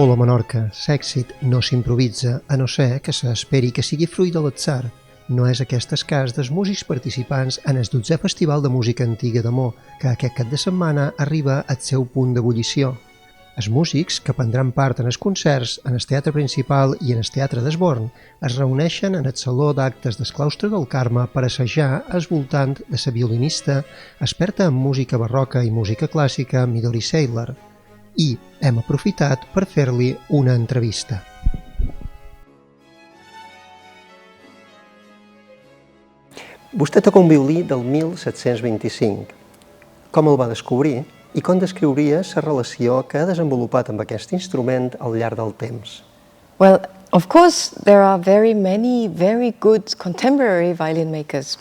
Hola Menorca, l'èxit no s'improvisa, a no ser que s'esperi que sigui fruit de l'atzar. No és aquest el cas dels músics participants en el 12è Festival de Música Antiga de Maó, que aquest cap de setmana arriba al seu punt d'ebullició. Els músics, que prendran part en els concerts, en el Teatre Principal i en el Teatre d'Esborn, es reuneixen en el Saló d'actes del Claustre del Carme per assajar el voltant de la violinista, experta en música barroca i música clàssica, Midori Seiler, i hem aprofitat per fer-li una entrevista. Vostè toca un violí del 1725. Com el va descobrir i com descriuria la relació que ha desenvolupat amb aquest instrument al llarg del temps? Well, of course, there are many very good contemporary violin makers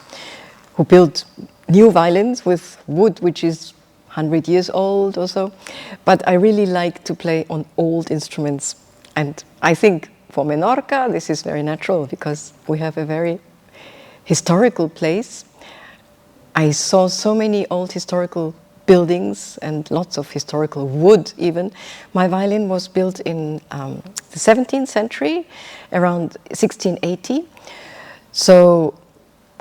who build new violins with wood which is 100 years old or so, but I really like to play on old instruments, and I think for Menorca this is very natural because we have a very historical place. I saw so many old historical buildings and lots of historical wood even. My violin was built in the 17th century, around 1680. So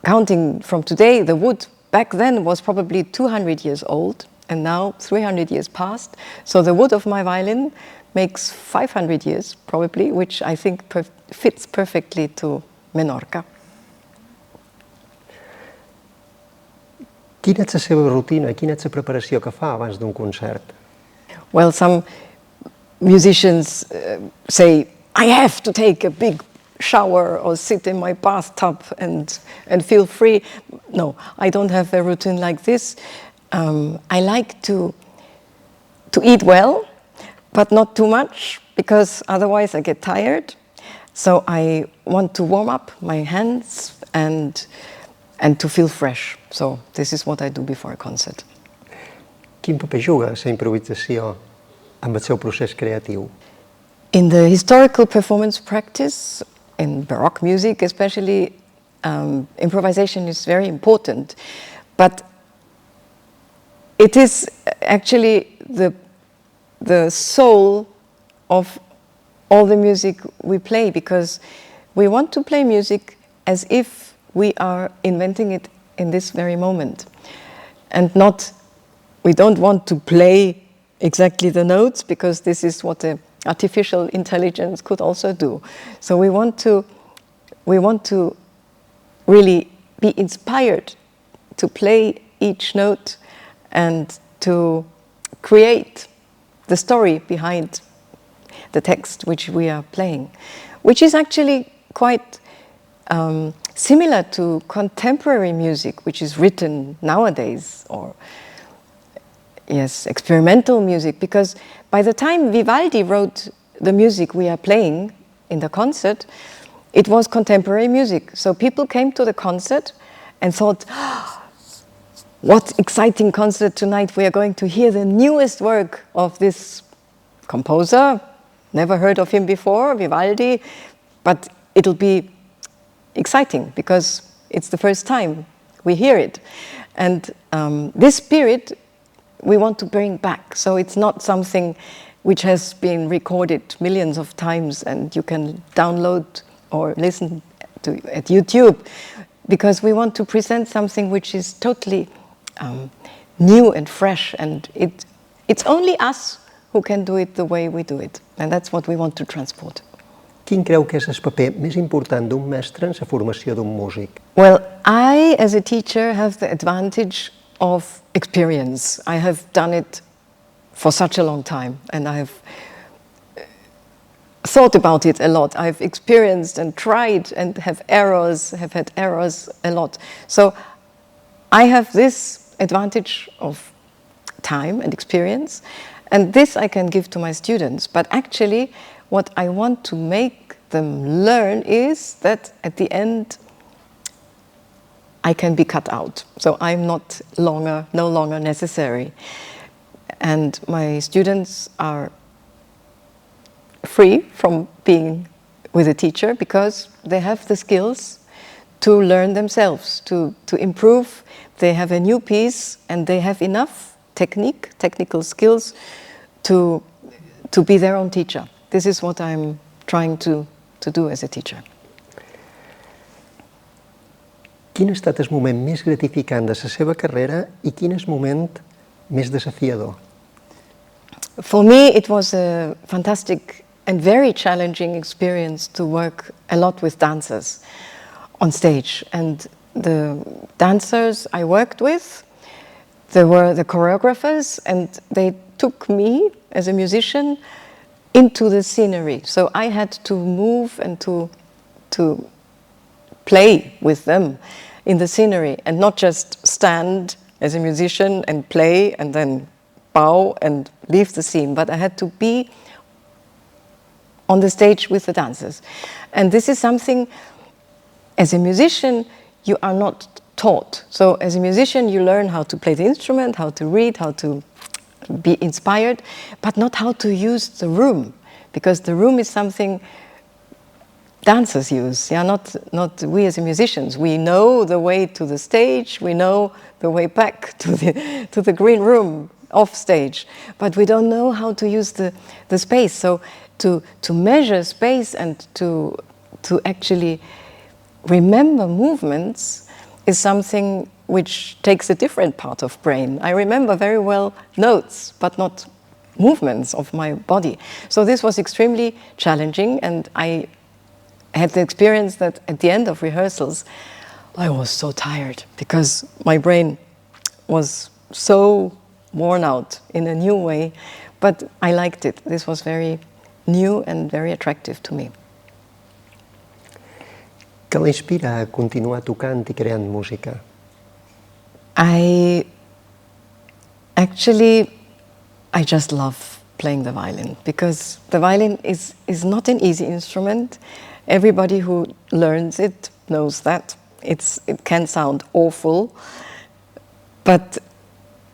counting from today, the wood back then was probably 200 years old, and now 300 years passed. So the wood of my violin makes 500 years probably, which I think fits perfectly to Menorca. Quina és la seva rutina? Quina és la preparació que fa abans d'un concert? Well, some musicians say, I have to take a big shower or sit in my bathtub and feel free. No, I don't have a routine like this. I like to eat well, but not too much, because otherwise I get tired. So I want to warm up my hands and to feel fresh. So this is what I do before a concert. Quin paper juga la improvisació amb el seu procés creatiu? In the historical performance practice, in Baroque music especially, improvisation is very important. But it is actually the soul of all the music we play, because we want to play music as if we are inventing it in this very moment. And we don't want to play exactly the notes, because this is what the artificial intelligence could also do. So we want to really be inspired to play each note and to create the story behind the text which we are playing, which is actually quite similar to contemporary music, which is written nowadays, or experimental music, because by the time Vivaldi wrote the music we are playing in the concert, it was contemporary music. So people came to the concert and thought, what exciting concert tonight, we are going to hear the newest work of this composer, never heard of him before, Vivaldi, but it'll be exciting because it's the first time we hear it. And this spirit we want to bring back. So it's not something which has been recorded millions of times and you can download or listen to at YouTube, because we want to present something which is totally new and fresh, and it's only us who can do it the way we do it, and that's what we want to transport. Quin creu que és el paper més important d'un mestre en la formació d'un músic? Well, I, as a teacher, have the advantage of experience. I have done it for such a long time, and I have thought about it a lot. I've experienced and tried and have had errors a lot. So I have this advantage of time and experience, and this I can give to my students. But actually, what I want to make them learn is that at the end I can be cut out. So I'm no longer necessary. And my students are free from being with a teacher because they have the skills to learn themselves, to improve. They have a new piece and they have enough technical skills to be their own teacher. this is what I'm trying to do as a teacher. Quin ha estat el moment més gratificant de la seva carrera i quin és el moment més desafiador? For me, it was a fantastic and very challenging experience to work a lot with dancers on stage. And the dancers I worked with, they were the choreographers, and they took me as a musician into the scenery. So I had to move and to play with them in the scenery and not just stand as a musician and play and then bow and leave the scene, but I had to be on the stage with the dancers. And this is something, as a musician, you are not taught. So as a musician, you learn how to play the instrument, how to read, how to be inspired, but not how to use the room, because the room is something dancers use, yeah, not we as musicians. We know the way to the stage, we know the way back to the green room off stage, but we don't know how to use the space. So to measure space and to actually remember movements is something which takes a different part of brain. I remember very well notes, but not movements of my body. So this was extremely challenging, and I had the experience that at the end of rehearsals, I was so tired because my brain was so worn out in a new way, but I liked it. This was very new and very attractive to me. Què l'inspira a continuar tocant i creant música? I just love playing the violin, because the violin is not an easy instrument. Everybody who learns it knows that. It can sound awful, but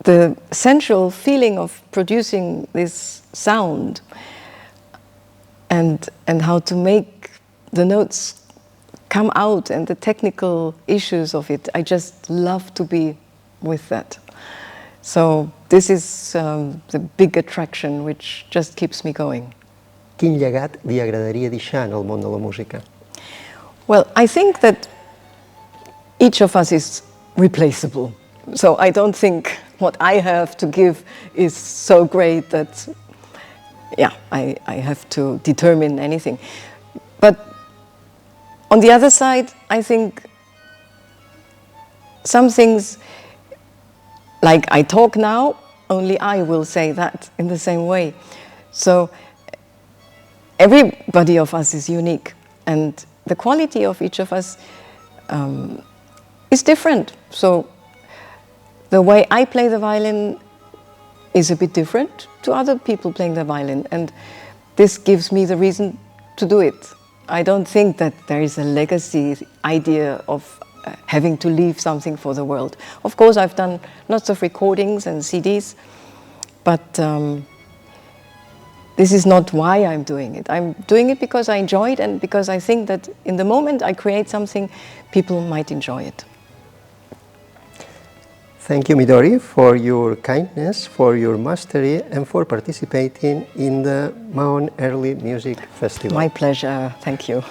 the sensual feeling of producing this sound and how to make the notes come out and the technical issues of it, I just love to be with that. So this is the big attraction which just keeps me going. Quin llegat li agradaria deixar en el món de la música? Well, I think that each of us is replaceable. So I don't think what I have to give is so great that, yeah, I have to determine anything. But on the other side, I think some things, like I talk now, only I will say that in the same way. So everybody of us is unique, and the quality of each of us is different. So the way I play the violin is a bit different to other people playing the violin, and this gives me the reason to do it. I don't think that there is a legacy idea of having to leave something for the world. Of course, I've done lots of recordings and CDs, but this is not why I'm doing it. I'm doing it because I enjoy it, and because I think that in the moment I create something, people might enjoy it. Thank you, Midori, for your kindness, for your mastery, and for participating in the Mahón Early Music Festival. My pleasure. Thank you.